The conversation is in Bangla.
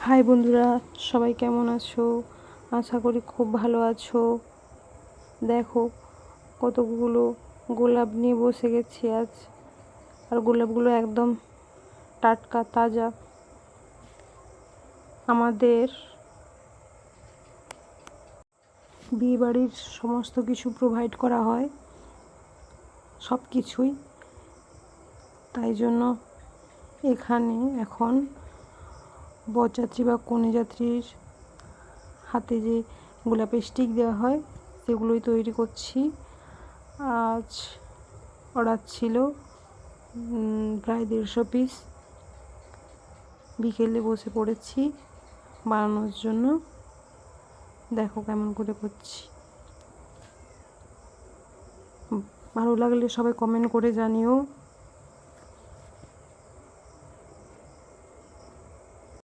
হাই বন্ধুরা, সবাই কেমন আছো? আশা করি খুব ভালো আছো। দেখো কতগুলো গোলাপ নিয়ে বসে গেছি আজ। আর গোলাপগুলো একদম টাটকা তাজা। আমাদের বিয়েবাড়ির সমস্ত কিছু প্রোভাইড করা হয়, সব কিছুই। তাই জন্য এখানে এখন বরযাত্রী বা কনেযাত্রীর হাতে যে গোলাপের স্টিক দেওয়া হয় সেগুলোই তৈরি করছি। আজ অর্ডার ছিল প্রায় 150 পিস। বিকেলে বসে পড়েছি বানানোর জন্য। দেখো কেমন করে করছি। ভালো লাগলে সবাই কমেন্ট করে জানিও।